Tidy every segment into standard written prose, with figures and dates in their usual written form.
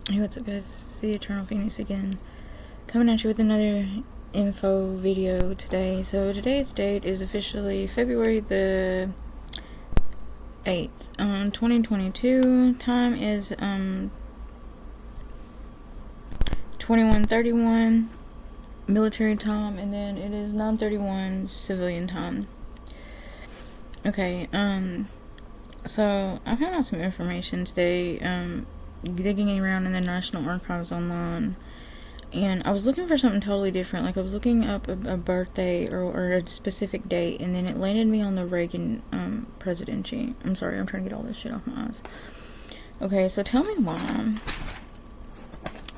Hey, what's up, guys? This is the Eternal Phoenix again, coming at you with another info video today. So today's date is officially February the 8th, 2022. Time is 21:31 military time, and then it is 9:31 civilian time. Okay, so I found out some information today, digging around in the National Archives online, and I was looking for something totally different. Like, I was looking up a birthday or a specific date, and then it landed me on the Reagan presidency. I'm sorry, I'm trying to get all this shit off my eyes. Okay, so tell me why,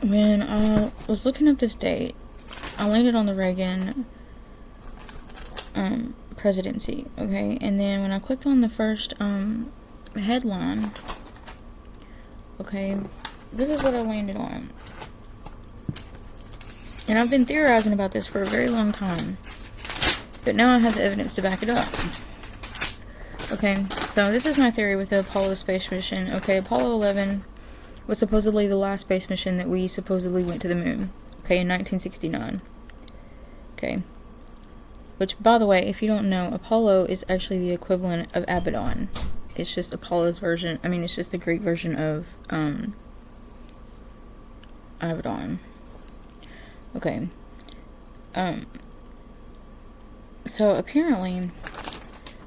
when I was looking up this date, I landed on the Reagan presidency. Okay, and then when I clicked on the first headline, okay, this is what I landed on. And I've been theorizing about this for a very long time, but now I have the evidence to back it up. Okay, so this is my theory with the Apollo space mission. Okay, Apollo 11 was supposedly the last space mission that we supposedly went to the moon. Okay, in 1969. Okay. Which, by the way, if you don't know, Apollo is actually the equivalent of Abaddon. It's just Apollo's version. I mean, it's just the Greek version of Abaddon. Okay. So apparently,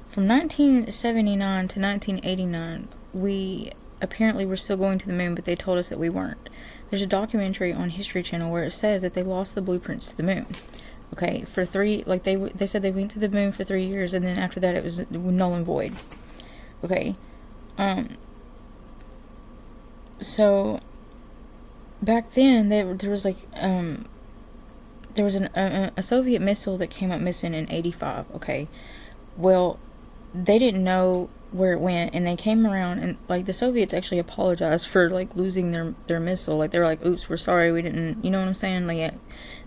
from 1979 to 1989, we apparently were still going to the moon, but they told us that we weren't. There's a documentary on History Channel where it says that they lost the blueprints to the moon. Okay, for they said they went to the moon for 3 years, and then after that it was null and void. Okay, so back then there was like there was a Soviet missile that came up missing in '85. Okay, well, they didn't know where it went, and they came around, and like the Soviets actually apologized for like losing their missile. Like, they're like, oops, we're sorry, we didn't, you know what I'm saying? Like,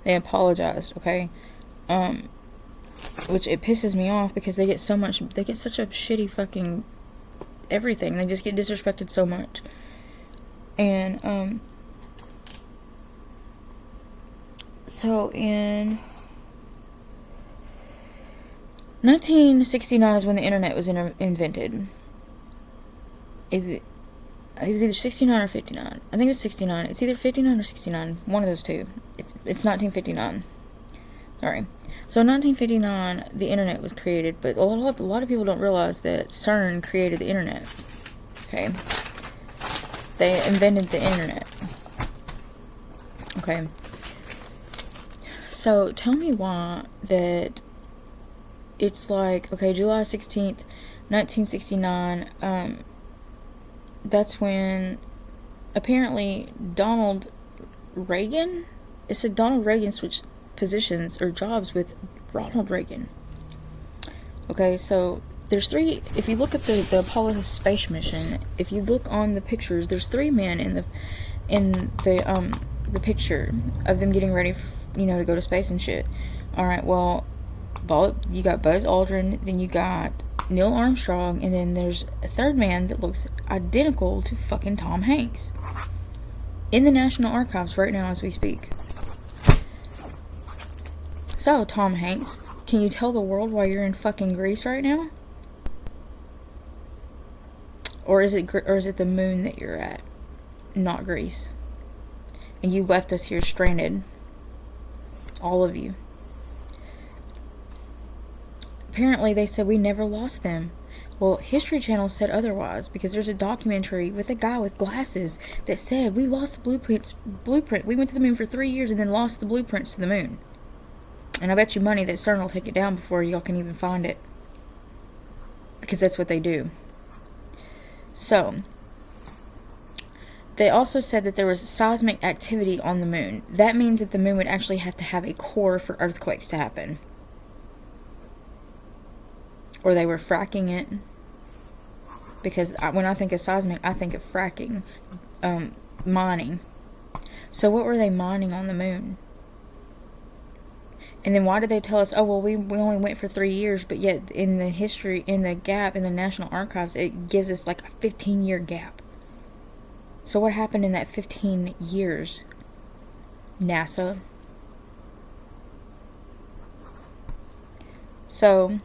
they apologized. Okay, which it pisses me off because they get such a shitty fucking everything. They just get disrespected so much. And so in 1969 is when the internet was invented. It was either 69 or 59. I think it was 69. It's either 59 or 69. One of those two. It's 1959. Sorry. So in 1959, the internet was created, but a lot of people don't realize that CERN created the internet. Okay. They invented the internet. Okay. So tell me why that it's like, okay, July 16th, 1969, that's when apparently Donald Reagan, it said Donald Reagan switched positions or jobs with Ronald Reagan. Okay, so there's three, if you look at the Apollo space mission, if you look on the pictures, there's three men in the picture of them getting ready for, to go to space and shit. Alright, well, you got Buzz Aldrin, then you got Neil Armstrong, and then there's a third man that looks identical to fucking Tom Hanks in the National Archives right now as we speak. So, Tom Hanks, can you tell the world why you're in fucking Greece right now? Or is it the moon that you're at, not Greece? And you left us here stranded, all of you. Apparently, they said we never lost them. Well, History Channel said otherwise, because there's a documentary with a guy with glasses that said we lost the blueprint. We went to the moon for 3 years and then lost the blueprints to the moon. And I bet you money that CERN will take it down before y'all can even find it. Because that's what they do. So, they also said that there was seismic activity on the moon. That means that the moon would actually have to have a core for earthquakes to happen. Or they were fracking it. Because when I think of seismic, I think of fracking. Mining. So what were they mining on the moon? And then why did they tell us, oh, well, we only went for 3 years, but yet in the gap in the National Archives, it gives us like a 15-year gap. So what happened in that 15 years, NASA? So,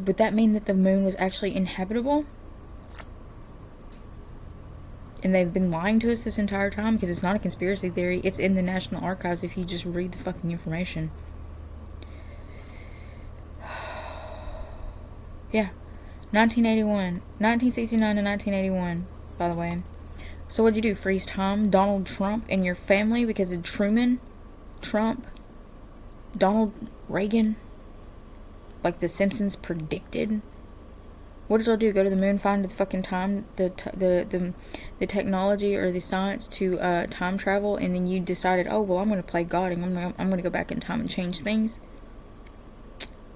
would that mean that the moon was actually inhabitable? And they've been lying to us this entire time? Because it's not a conspiracy theory. It's in the National Archives if you just read the fucking information. Yeah. 1969 to 1981, by the way. So what'd you do? Freeze time? Donald Trump and your family because of Truman? Trump? Donald Reagan? Like the Simpsons predicted? What did y'all do? Go to the moon, find the fucking time, the technology or the science to time travel, and then you decided, oh well, I'm gonna play God and I'm gonna go back in time and change things.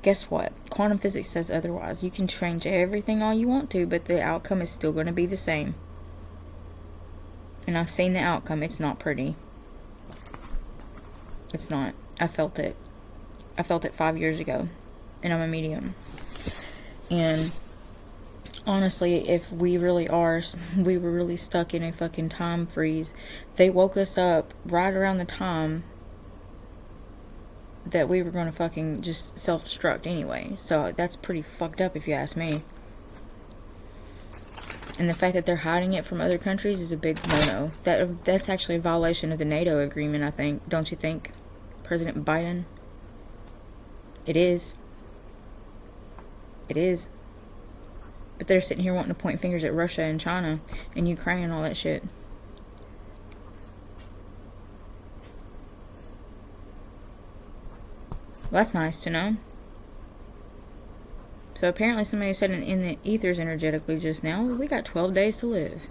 Guess what? Quantum physics says otherwise. You can change everything all you want to, but the outcome is still going to be the same. And I've seen the outcome. It's not pretty. It's not. I felt it. I felt it 5 years ago. And I'm a medium. And honestly, if we were really stuck in a fucking time freeze, they woke us up right around the time that we were going to fucking just self-destruct anyway. So that's pretty fucked up if you ask me. And the fact that they're hiding it from other countries is a big no-no. That's actually a violation of the NATO agreement, I think. Don't you think, President Biden? It is. It is. But they're sitting here wanting to point fingers at Russia and China and Ukraine and all that shit. Well, that's nice to know. So apparently somebody said in the ethers energetically just now, we got 12 days to live.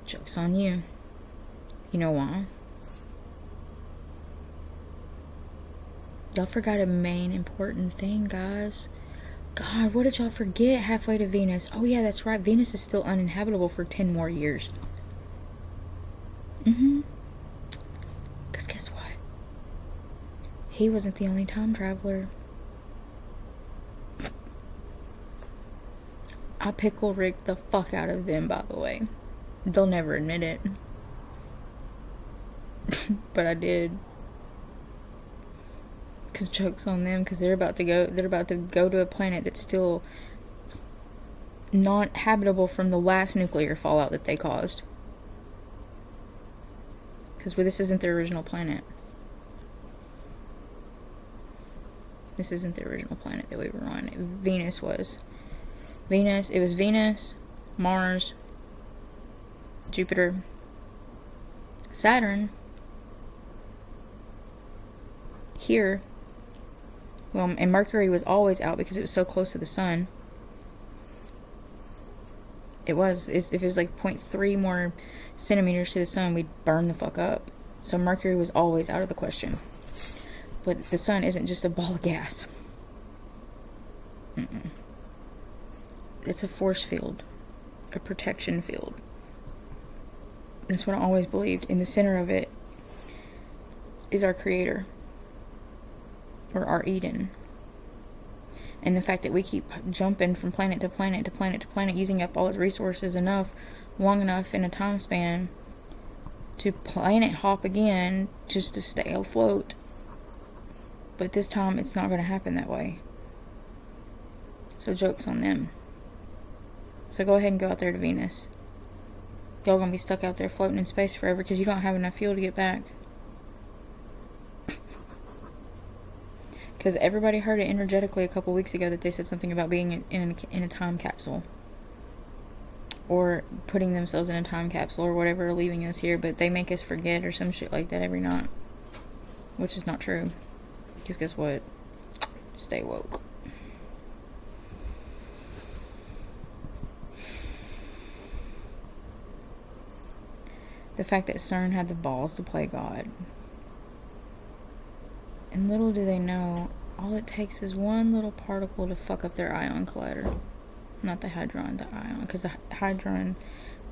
Joke's on you. You know why? Y'all forgot a main important thing, guys. God, what did y'all forget halfway to Venus? Oh yeah, that's right. Venus is still uninhabitable for 10 more years. Because guess what? He wasn't the only time traveler. I pickle rigged the fuck out of them, by the way. They'll never admit it. But I did. Because joke's on them, because they're about to go to a planet that's still not habitable from the last nuclear fallout that they caused. Because this isn't their original planet. This isn't the original planet that we were on. Venus was. It was Venus, Mars, Jupiter, Saturn, here. Well, and Mercury was always out because it was so close to the sun. If it was like 0.3 more centimeters to the sun, we'd burn the fuck up. So Mercury was always out of the question. But the sun isn't just a ball of gas. It's a force field. A protection field. That's what I always believed. In the center of it is our Creator. Or our Eden. And the fact that we keep jumping from planet to planet to planet to planet, using up all its resources long enough in a time span to planet hop again just to stay afloat. But this time, it's not going to happen that way. So, joke's on them. So, go ahead and go out there to Venus. Y'all going to be stuck out there floating in space forever because you don't have enough fuel to get back. Because everybody heard it energetically a couple weeks ago that they said something about being in a time capsule. Or putting themselves in a time capsule or whatever, leaving us here. But they make us forget or some shit like that every night. Which is not true. Because guess what? Stay woke. The fact that CERN had the balls to play God. And little do they know, all it takes is one little particle to fuck up their ion collider. Not the hadron, the ion. Because the hadron,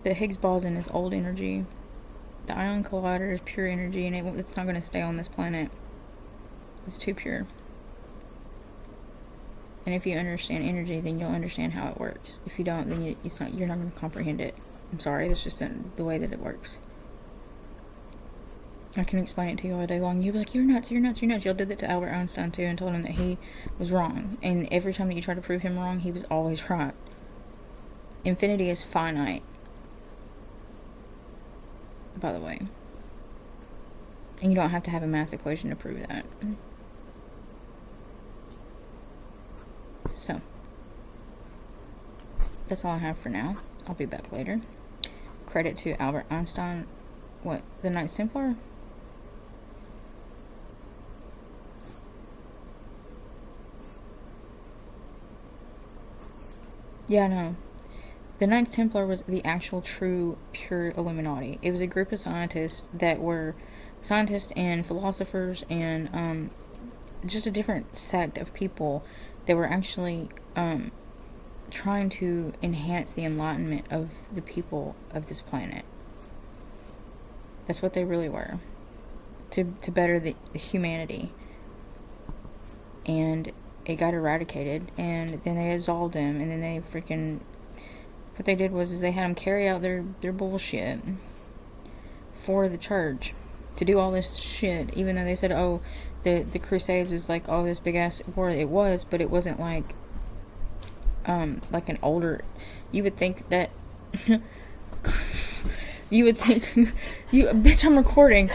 the Higgs boson is old energy. The ion collider is pure energy, and it's not going to stay on this planet. It's too pure. And if you understand energy, then you'll understand how it works. If you don't, then you're not going to comprehend it. I'm sorry, that's just the way that it works. I can explain it to you all day long. You'll be like, you're nuts, you're nuts, you're nuts. Y'all did that to Albert Einstein too and told him that he was wrong. And every time that you tried to prove him wrong, he was always right. Infinity is finite, by the way. And you don't have to have a math equation to prove that. So, that's all I have for now. I'll be back later. Credit to Albert Einstein. What? The Knights Templar? Yeah, no. The Knights Templar was the actual true pure Illuminati. It was a group of scientists that were scientists and philosophers and just a different sect of people that were actually trying to enhance the enlightenment of the people of this planet. That's what they really were. To better the humanity. And it got eradicated, and then they absolved him, and then they freaking... What they did was they had them carry out their bullshit for the church. To do all this shit, even though they said, oh, the Crusades was like, oh, this big-ass war. It was, but it wasn't like an older... You would think that... you would think... you bitch, I'm recording.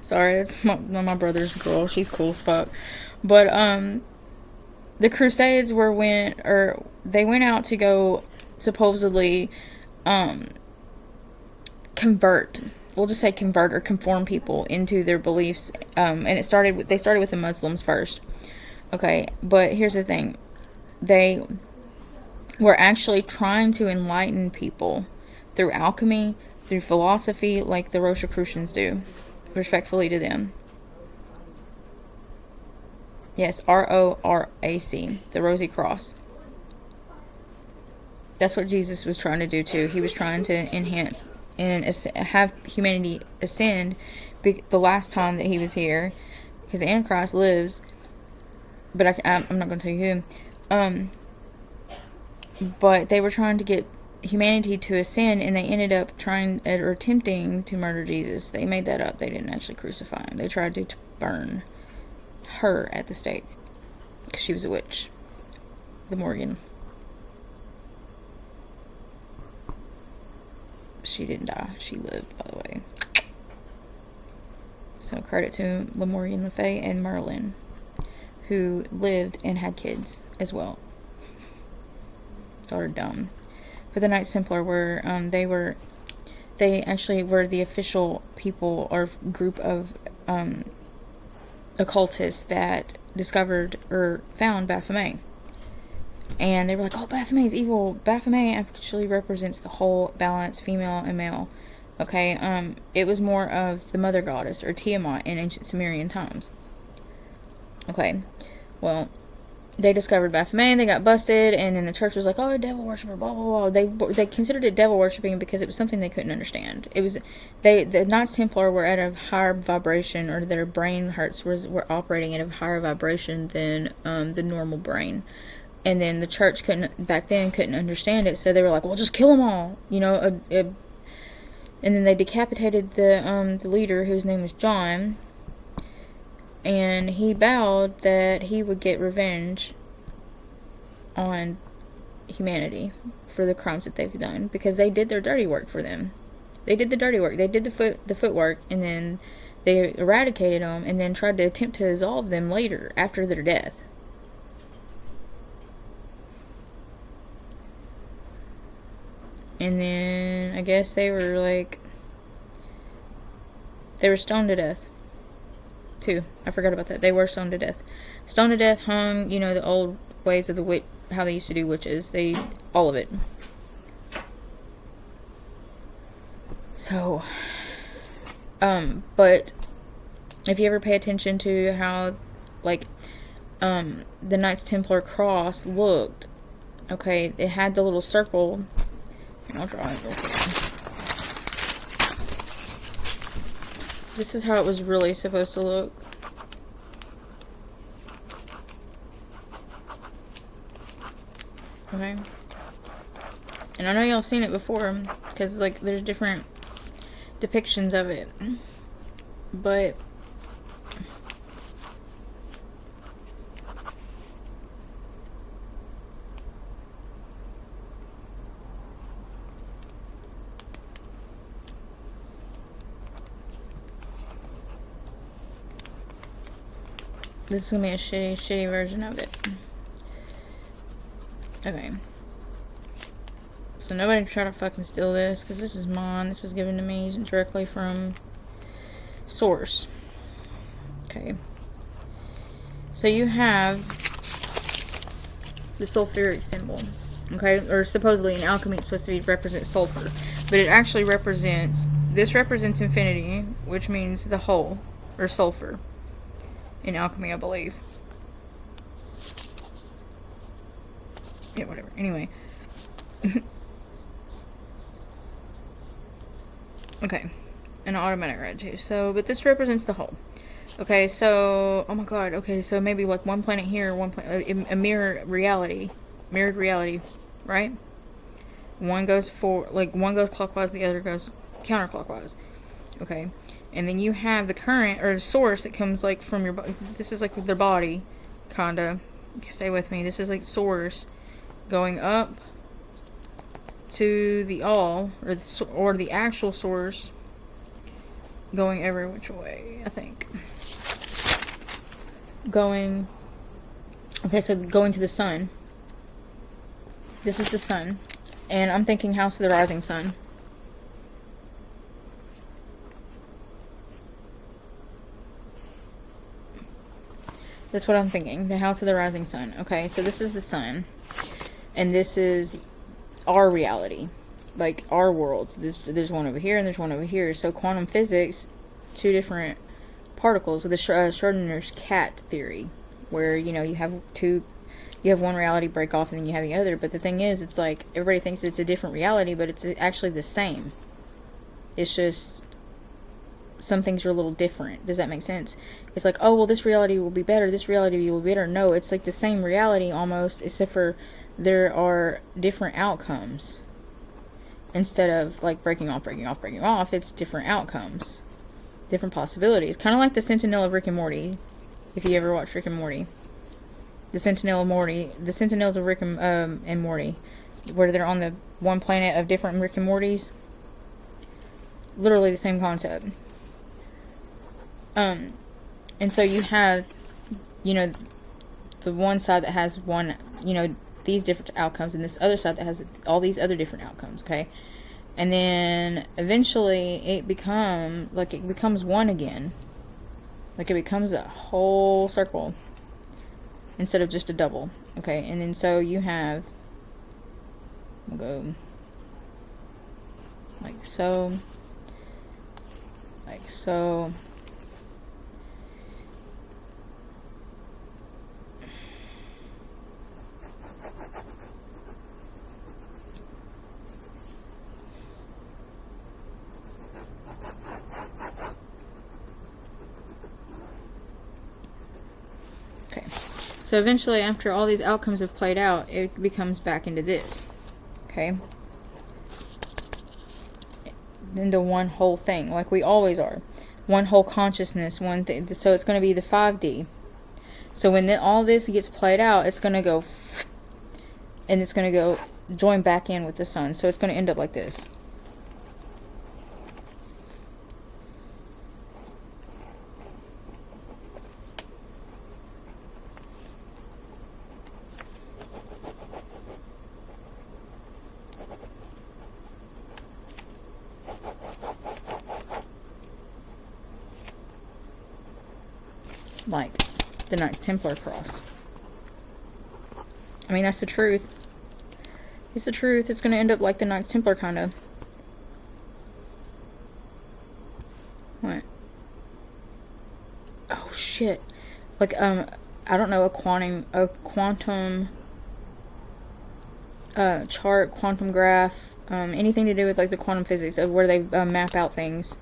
Sorry, that's my brother's girl. She's cool as fuck. But, the Crusades they went out to go, supposedly, convert. We'll just say convert or conform people into their beliefs. And they started with the Muslims first. Okay, but here's the thing. They were actually trying to enlighten people through alchemy, through philosophy, like the Rosicrucians do. Respectfully to them. Yes, RORAC, the Rosy Cross. That's what Jesus was trying to do too. He was trying to enhance and have humanity ascend the last time that he was here. Because the Antichrist lives, but I'm not going to tell you who. But they were trying to get humanity to ascend, and they ended up attempting to murder Jesus. They made that up. They didn't actually crucify him. They tried to burn her at the stake because she was a witch. The Morgan. She didn't die. She lived, by the way. So credit to Lamorgan Le Fay and Merlin, who lived and had kids as well. They're dumb. But the Knights Templar were, they actually were the official people or group of occultists that discovered or found Baphomet. And they were like, oh, Baphomet's evil. Baphomet actually represents the whole balance, female and male. Okay, it was more of the mother goddess or Tiamat in ancient Sumerian times. Okay, well, they discovered Baphomet, they got busted, and then the church was like, oh, devil worshiper, blah, blah, blah. They considered it devil worshipping because it was something they couldn't understand. It was, the Knights Templar were at a higher vibration, or their brain hearts were operating at a higher vibration than the normal brain. And then the church back then couldn't understand it, so they were like, well, just kill them all, you know. And then they decapitated the leader, whose name was John. And he vowed that he would get revenge on humanity for the crimes that they've done, because they did their dirty work for them. They did the dirty work. They did the footwork, and then they eradicated them, and then tried to attempt to absolve them later after their death. And then I guess they were stoned to death. Too. I forgot about that. They were stoned to death. Stoned to death, hung, you know, the old ways of the witch, how they used to do witches. All of it. So, but if you ever pay attention to how, the Knights Templar cross looked, okay, it had the little circle. I'll draw it real quick. This is how it was really supposed to look. Okay? And I know y'all seen it before, because, like, there's different depictions of it. But this is gonna be a shitty version of it. Okay. So nobody try to fucking steal this, because this is mine. This was given to me directly from source. Okay. So you have the sulfuric symbol. Okay? Or supposedly in alchemy it's supposed to represent sulfur. But it actually represents, this represents infinity, which means the whole, or sulfur. In alchemy, I believe. Yeah, whatever. Anyway. Okay. An automatic red too. So, but this represents the whole. Okay, so, oh my god, okay, so maybe like one planet here, one planet, a mirrored reality, right? One goes clockwise, the other goes counterclockwise. Okay. And then you have the current, or the source that comes, like, from your body. This is, like, their body, kinda. Stay with me. This is, like, source going up to the all, or the actual source going every which way, I think. Okay, so going to the sun. This is the sun. And I'm thinking house of the rising sun. That's what I'm thinking. The house of the rising sun. Okay, so this is the sun. And this is our reality. Like, our world. There's one over here and there's one over here. So quantum physics, two different particles. With the Schrodinger's cat theory. Where, you know, you have one reality break off and then you have the other. But the thing is, it's like, everybody thinks it's a different reality, but it's actually the same. It's just, some things are a little different. Does that make sense? It's like, oh, well, this reality will be better, this reality will be better. No, it's like the same reality almost, except for there are different outcomes. Instead of, like, breaking off, it's different outcomes. Different possibilities. Kind of like the Sentinel of Rick and Morty, if you ever watched Rick and Morty. The Sentinels of Rick and Morty, where they're on the one planet of different Rick and Mortys. Literally the same concept. And so you have, you know, the one side that has one, you know, these different outcomes, and this other side that has all these other different outcomes, okay? And then eventually it becomes one again. Like, it becomes a whole circle instead of just a double, okay? And then so you have, we'll go like so, like so. So eventually, after all these outcomes have played out, it becomes back into this. Okay? Into one whole thing, like we always are. One whole consciousness, one thing. So it's going to be the 5D. So when all this gets played out, it's going to go, and it's going to go join back in with the sun. So it's going to end up like this. Like the Knights Templar cross. I mean, that's the truth. It's the truth. It's going to end up like the Knights Templar, kind of. What? Oh, shit. Like, I don't know, a quantum chart, quantum graph, anything to do with, like, the quantum physics of where they map out things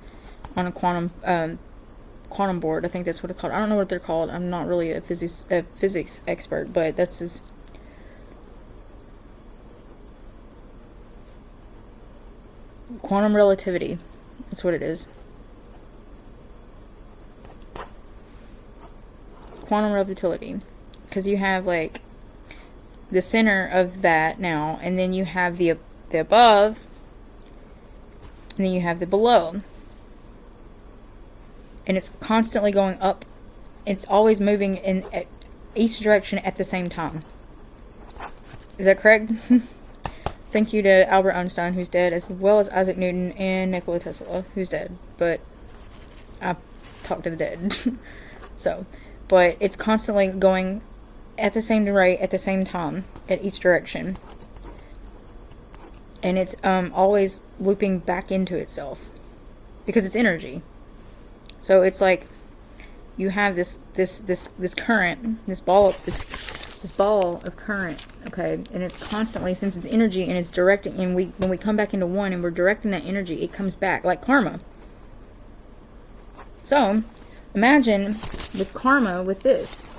on a quantum board. I think that's what it's called. I don't know what they're called. I'm not really a physics expert, but that's just quantum relativity. That's what it is. Quantum relativity. Because you have, like, the center of that now, and then you have the above, and then you have the below. And it's constantly going up. It's always moving in each direction at the same time. Is that correct? Thank you to Albert Einstein, who's dead, as well as Isaac Newton and Nikola Tesla, who's dead. But I talk to the dead. So, but it's constantly going at the same rate, at the same time, at each direction. And it's always looping back into itself. Because it's energy. So it's like you have this current, this ball of current, okay, and it's constantly, since it's energy and it's directing, and when we come back into one and we're directing that energy, it comes back like karma. So imagine with karma with this.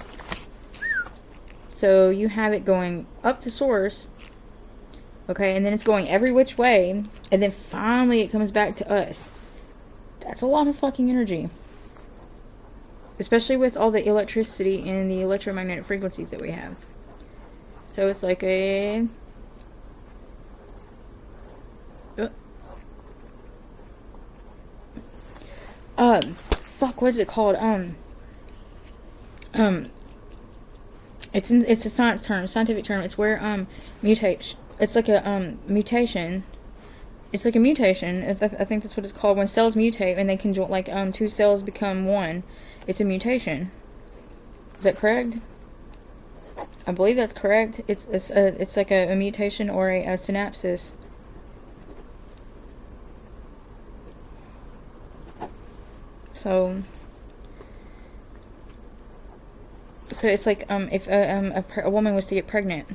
So you have it going up to source, okay, and then it's going every which way, and then finally it comes back to us. That's a lot of fucking energy. Especially with all the electricity and the electromagnetic frequencies that we have. So it's like a... fuck, what is it called? It's a scientific term. It's where, mutation. It's like a, mutation. It's like a mutation. I think that's what it's called. When cells mutate and they can join, like, two cells become one. It's a mutation. Is that correct? I believe that's correct. It's like a mutation or a synapsis. So it's like if a woman was to get pregnant,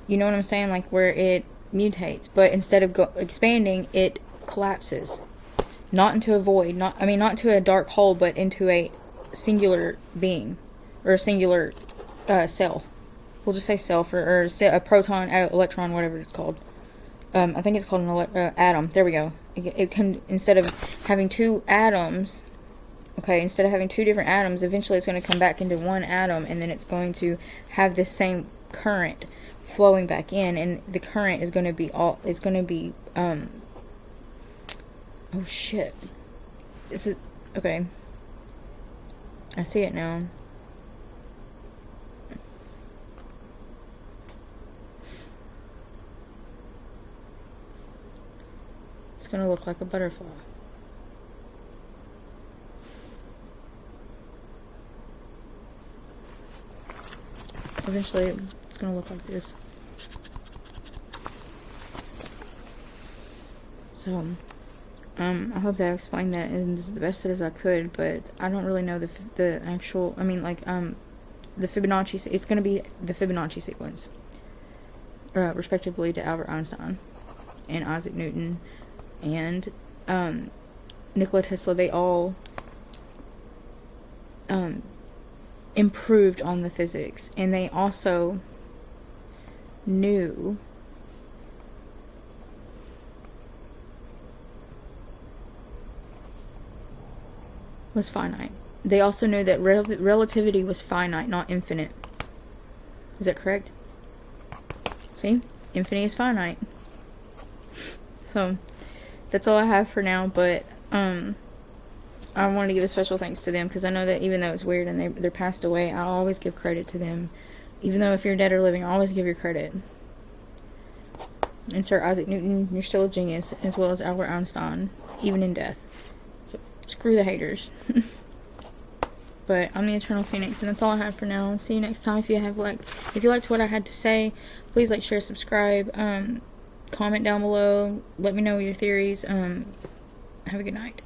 you know what I'm saying, like where it mutates, but instead of expanding, it collapses. Not into a void, not into a dark hole, but into a singular being, or a singular cell. We'll just say cell or a proton, electron, whatever it's called. I think it's called an atom. There we go. It can, instead of having two atoms, okay, instead of having two different atoms, eventually it's going to come back into one atom, and then it's going to have this same current flowing back in, and the current is going to be oh shit. This is... Okay. I see it now. It's gonna look like a butterfly. Eventually, it's gonna look like this. So... I hope that I explained that in the best as I could, but I don't really know the actual, the Fibonacci, it's going to be the Fibonacci sequence, respectively to Albert Einstein, and Isaac Newton, and, Nikola Tesla. They all, improved on the physics, and they also knew was finite. They also knew that relativity was finite, not infinite. Is that correct? See? Infinity is finite. So, that's all I have for now, but, I wanted to give a special thanks to them, because I know that even though it's weird and they're passed away, I always give credit to them. Even though if you're dead or living, I always give your credit. And Sir Isaac Newton, you're still a genius, as well as Albert Einstein, even in death. Screw the haters. But I'm the Eternal Phoenix, and that's all I have for now. See you next time. If you liked what I had to say, please like, share, subscribe, comment down below, let me know your theories. Have a good night.